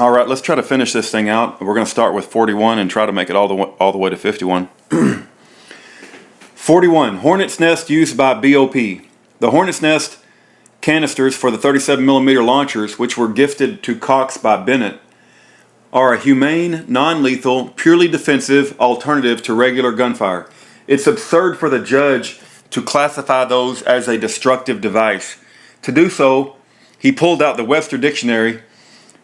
All right, let's try to finish this thing out. We're going to start with 41 and try to make it all the way to 51. 41. Hornet's nest used by BOP. The Hornet's nest canisters for the 37mm launchers, which were gifted to Cox by Bennett, are a humane, non-lethal, purely defensive alternative to regular gunfire. It's absurd for the judge to classify those as a destructive device. To do so, he pulled out the Webster Dictionary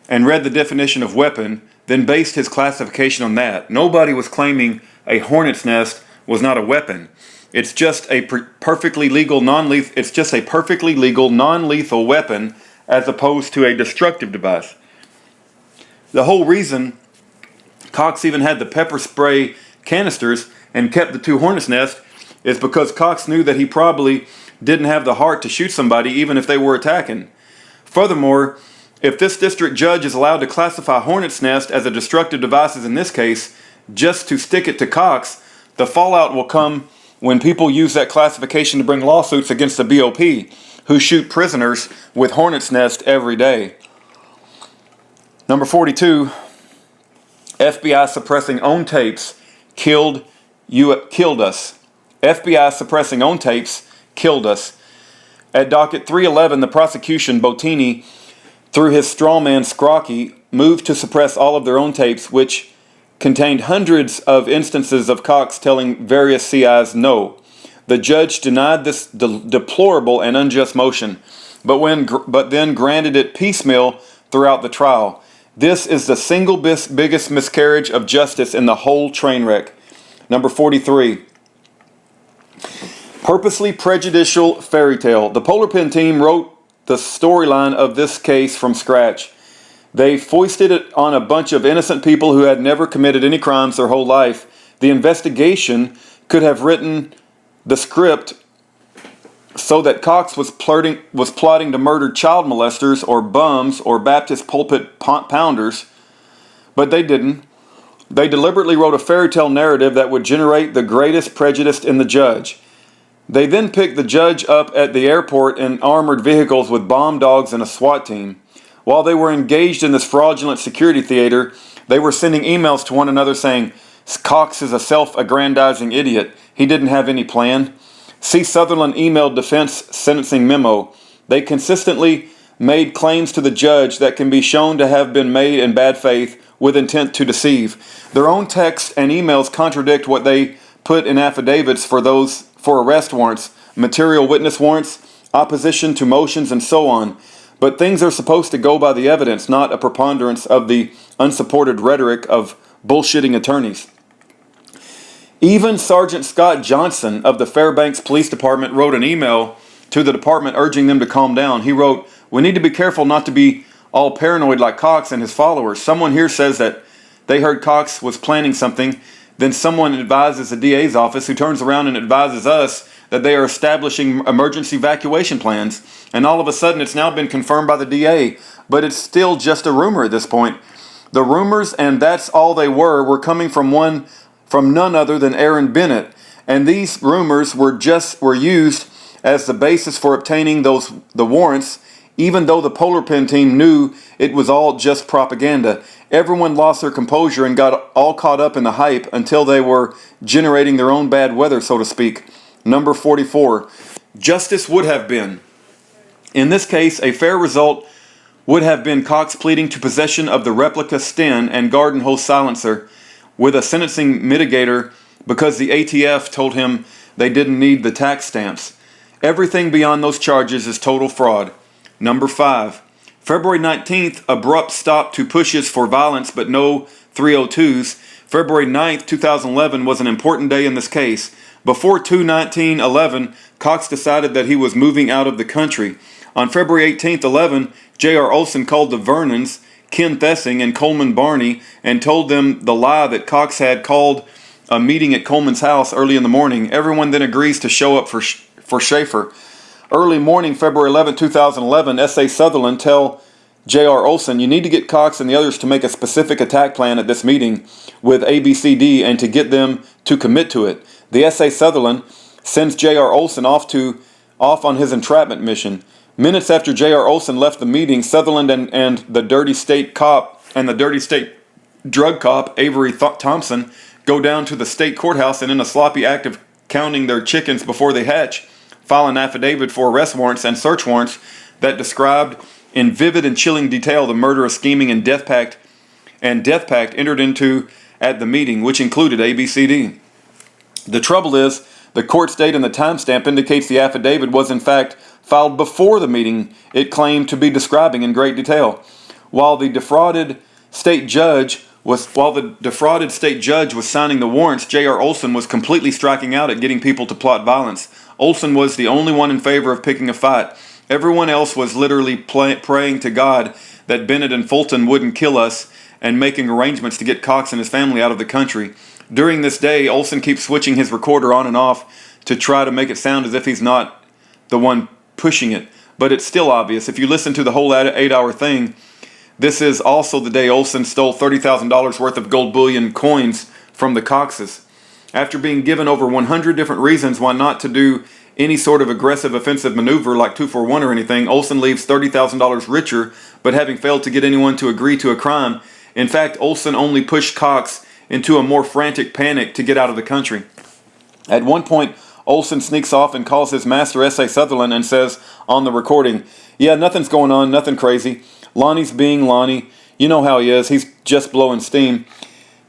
and read the definition of weapon, then based his classification on that. Nobody was claiming a hornet's nest was not a weapon. It's just a perfectly legal non-lethal weapon as opposed to a destructive device. The whole reason Cox even had the pepper spray canisters and kept the two hornet's nests is because Cox knew that he probably didn't have the heart to shoot somebody even if they were attacking. Furthermore, if this district judge is allowed to classify hornet's nest as a destructive device, as in this case, just to stick it to Cox, the fallout will come when people use that classification to bring lawsuits against the BOP, who shoot prisoners with hornet's nest every day. Number 42, FBI suppressing own tapes killed us. FBI suppressing own tapes killed us. At docket 311, the prosecution, Bottini, through his strawman Scrocky, moved to suppress all of their own tapes, which contained hundreds of instances of Cox telling various CIs no. The judge denied this deplorable and unjust motion, but then granted it piecemeal throughout the trial. This is the single biggest miscarriage of justice in the whole train wreck. Number 43. Purposely prejudicial fairy tale. The Polar Pen team wrote the storyline of this case from scratch. They foisted it on a bunch of innocent people who had never committed any crimes their whole life. The investigation could have written the script so that Cox was plotting to murder child molesters or bums or Baptist pulpit pounders, but they didn't. They deliberately wrote a fairy tale narrative that would generate the greatest prejudice in the judge. They then picked the judge up at the airport in armored vehicles with bomb dogs and a SWAT team. While they were engaged in this fraudulent security theater, they were sending emails to one another saying, Cox is a self-aggrandizing idiot. He didn't have any plan. C. Sutherland emailed defense sentencing memo. They consistently made claims to the judge that can be shown to have been made in bad faith with intent to deceive. Their own texts and emails contradict what they put in affidavits for arrest warrants, material witness warrants, opposition to motions, and so on. But things are supposed to go by the evidence, not a preponderance of the unsupported rhetoric of bullshitting attorneys. Even Sergeant Scott Johnson of the Fairbanks Police Department wrote an email to the department urging them to calm down. He wrote, "We need to be careful not to be all paranoid like Cox and his followers. Someone here says that they heard Cox was planning something. Then someone advises the DA's office, who turns around and advises us that they are establishing emergency evacuation plans. And all of a sudden it's now been confirmed by the DA. But it's still just a rumor at this point. The rumors, and that's all they were coming from none other than Aaron Bennett. And these rumors were used as the basis for obtaining the warrants, even though the Polar Pen team knew it was all just propaganda. Everyone lost their composure and got all caught up in the hype until they were generating their own bad weather, so to speak. Number 44. Justice would have been. In this case, a fair result would have been Cox pleading to possession of the replica Sten and garden hose silencer with a sentencing mitigator because the ATF told him they didn't need the tax stamps. Everything beyond those charges is total fraud. Number 5. February 19th, abrupt stop to pushes for violence but no 302s. February 9th, 2011 was an important day in this case. Before 2/19/11, Cox decided that he was moving out of the country. On February 18th, 11, J.R. Olson called the Vernons, Ken Thessing, and Coleman Barney and told them the lie that Cox had called a meeting at Coleman's house early in the morning. Everyone then agrees to show up for Schaeffer. Early morning, February 11, 2011, S.A. Sutherland tell J.R. Olson, you need to get Cox and the others to make a specific attack plan at this meeting with ABCD and to get them to commit to it. The S.A. Sutherland sends J.R. Olson off on his entrapment mission. Minutes after J.R. Olson left the meeting, Sutherland and the dirty state cop and the dirty state drug cop Avery Thompson go down to the state courthouse and in a sloppy act of counting their chickens before they hatch, file an affidavit for arrest warrants and search warrants that described in vivid and chilling detail the murderous scheming and death pact entered into at the meeting, which included ABCD. The trouble is, the court's date and the timestamp indicates the affidavit was in fact filed before the meeting it claimed to be describing in great detail. While the defrauded state judge was signing the warrants, J.R. Olson was completely striking out at getting people to plot violence. Olson was the only one in favor of picking a fight. Everyone else was literally praying to God that Bennett and Fulton wouldn't kill us and making arrangements to get Cox and his family out of the country. During this day, Olson keeps switching his recorder on and off to try to make it sound as if he's not the one pushing it. But it's still obvious. If you listen to the whole 8-hour thing, this is also the day Olson stole $30,000 worth of gold bullion coins from the Coxes. After being given over 100 different reasons why not to do any sort of aggressive offensive maneuver like 241 or anything, Olson leaves $30,000 richer, but having failed to get anyone to agree to a crime. In fact, Olson only pushed Cox into a more frantic panic to get out of the country. At one point, Olson sneaks off and calls his master, S.A. Sutherland, and says on the recording, "Yeah, nothing's going on, nothing crazy. Lonnie's being Lonnie. You know how he is. He's just blowing steam."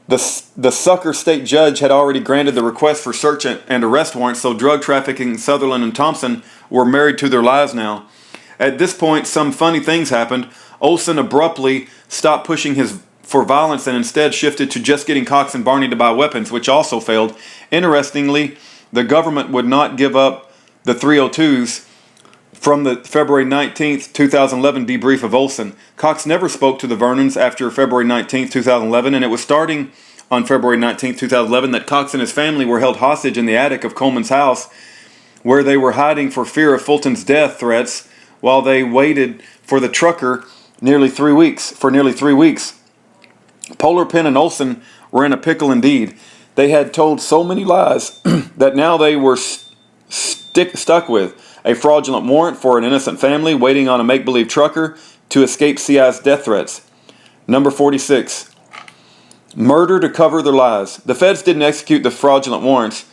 The sucker state judge had already granted the request for search and arrest warrants, so drug trafficking Sutherland and Thompson were married to their lives now. At this point, some funny things happened. Olson abruptly stopped pushing for violence and instead shifted to just getting Cox and Barney to buy weapons, which also failed. Interestingly, the government would not give up the 302s from the February 19th, 2011 debrief of Olson. Cox never spoke to the Vernons after February 19th, 2011, and it was starting on February 19th, 2011 that Cox and his family were held hostage in the attic of Coleman's house, where they were hiding for fear of Fulton's death threats while they waited for the trucker for nearly 3 weeks. Polar Penn and Olson were in a pickle indeed. They had told so many lies that now they were stuck with a fraudulent warrant for an innocent family waiting on a make-believe trucker to escape CI's death threats. Number 46. Murder to cover their lies. The feds didn't execute the fraudulent warrants,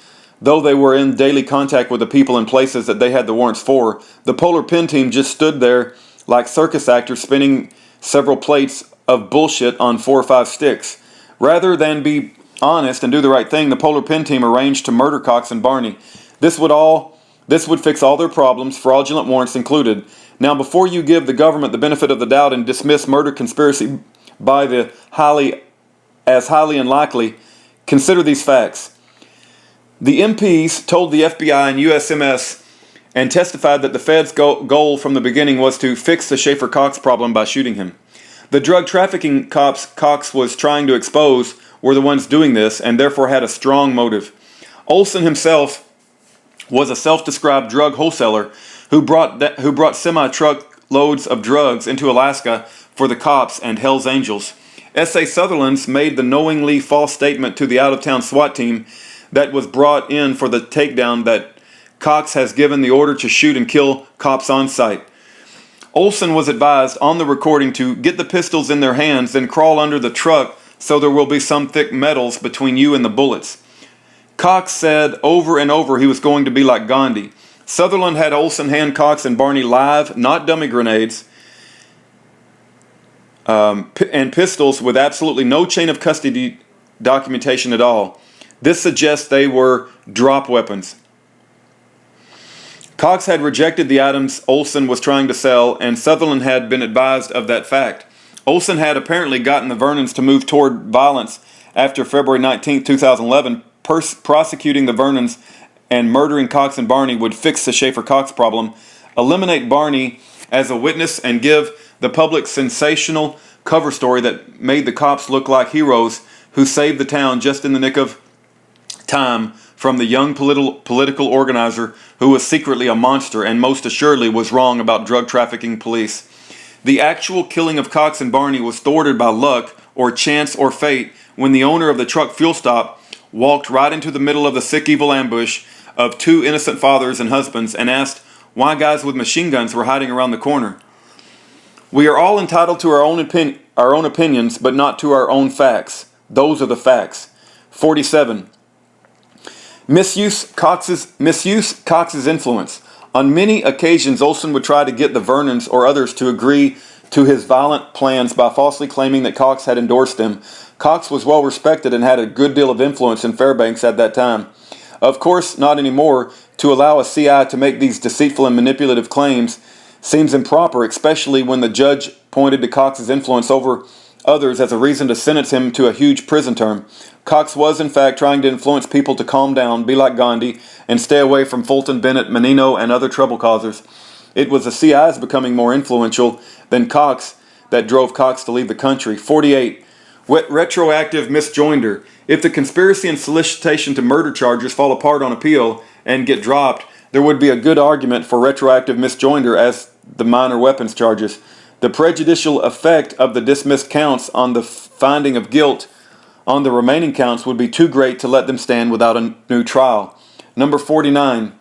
though they were in daily contact with the people and places that they had the warrants for. The Polar Pen team just stood there like circus actors spinning several plates of bullshit on 4 or 5 sticks. Rather than be honest and do the right thing, the Polar Pen team arranged to murder Cox and Barney. This would fix all their problems, fraudulent warrants included. Now, before you give the government the benefit of the doubt and dismiss murder conspiracy by the highly unlikely, consider these facts. The MPs told the FBI and USMS and testified that the Fed's goal from the beginning was to fix the Schaeffer Cox problem by shooting him. The drug trafficking cops Cox was trying to expose were the ones doing this and therefore had a strong motive. Olson himself was a self-described drug wholesaler who brought semi-truck loads of drugs into Alaska for the cops and Hell's Angels. S.A. Sutherland's made the knowingly false statement to the out-of-town SWAT team that was brought in for the takedown that Cox has given the order to shoot and kill cops on site. Olson was advised on the recording to get the pistols in their hands, then crawl under the truck so there will be some thick metals between you and the bullets. Cox said over and over he was going to be like Gandhi. Sutherland had Olson hand Cox and Barney live, not dummy grenades, and pistols with absolutely no chain of custody documentation at all. This suggests they were drop weapons. Cox had rejected the items Olson was trying to sell, and Sutherland had been advised of that fact. Olson had apparently gotten the Vernons to move toward violence after February 19, 2011. Prosecuting the Vernons and murdering Cox and Barney would fix the Schaeffer Cox problem, eliminate Barney as a witness, and give the public sensational cover story that made the cops look like heroes who saved the town just in the nick of time from the young political organizer who was secretly a monster and most assuredly was wrong about drug trafficking police. The actual killing of Cox and Barney was thwarted by luck or chance or fate when the owner of the truck fuel stop walked right into the middle of the sick evil ambush of 2 innocent fathers and husbands and asked why guys with machine guns were hiding around the corner. We are all entitled to our own our own opinions, but not to our own facts. Those are the facts. 47. Misuse Cox's influence. On many occasions, Olson would try to get the Vernons or others to agree to his violent plans by falsely claiming that Cox had endorsed them. Cox was well respected and had a good deal of influence in Fairbanks at that time. Of course, not anymore. To allow a CI to make these deceitful and manipulative claims seems improper, especially when the judge pointed to Cox's influence over others as a reason to sentence him to a huge prison term. Cox was, in fact, trying to influence people to calm down, be like Gandhi, and stay away from Fulton, Bennett, Menino, and other trouble causers. It was the CIs becoming more influential than Cox that drove Cox to leave the country. 48. Retroactive misjoinder. If the conspiracy and solicitation to murder charges fall apart on appeal and get dropped, there would be a good argument for retroactive misjoinder as the minor weapons charges. The prejudicial effect of the dismissed counts on the finding of guilt on the remaining counts would be too great to let them stand without a new trial. Number 49.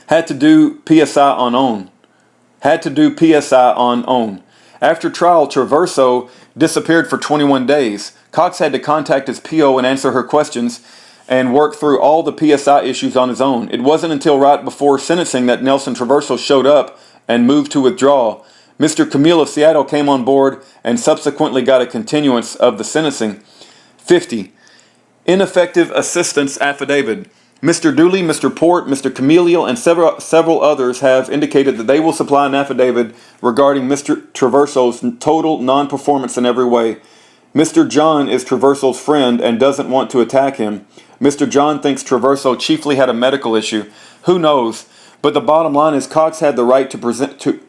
Had to do PSI on own. After trial, Traverso disappeared for 21 days. Cox had to contact his PO and answer her questions and work through all the PSI issues on his own. It wasn't until right before sentencing that Nelson Traverso showed up and moved to withdraw. Mr. Camille of Seattle came on board and subsequently got a continuance of the sentencing. 50. Ineffective assistance affidavit. Mr. Dooley, Mr. Port, Mr. Camilio, and several others have indicated that they will supply an affidavit regarding Mr. Traverso's total non-performance in every way. Mr. John is Traverso's friend and doesn't want to attack him. Mr. John thinks Traverso chiefly had a medical issue. Who knows? But the bottom line is Cox had the right to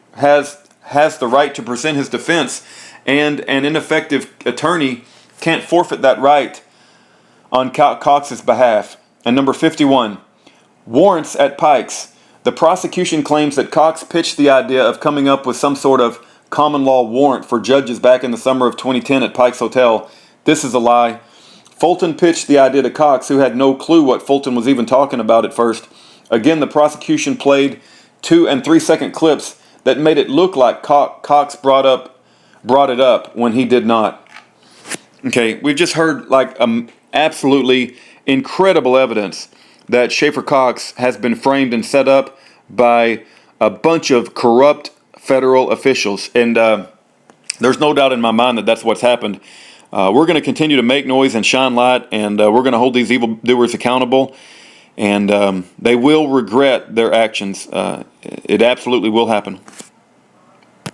has the right to present his defense, and an ineffective attorney can't forfeit that right on Cox's behalf. And number 51, warrants at Pikes. The prosecution claims that Cox pitched the idea of coming up with some sort of common law warrant for judges back in the summer of 2010 at Pikes Hotel. This is a lie. Fulton pitched the idea to Cox, who had no clue what Fulton was even talking about at first. Again, the prosecution played 2 and 3 second clips that made it look like Cox brought it up when he did not. Okay, we've just heard like absolutely incredible evidence that Schaeffer Cox has been framed and set up by a bunch of corrupt federal officials. And there's no doubt in my mind that that's what's happened. We're going to continue to make noise and shine light, and we're going to hold these evildoers accountable. And they will regret their actions. It absolutely will happen.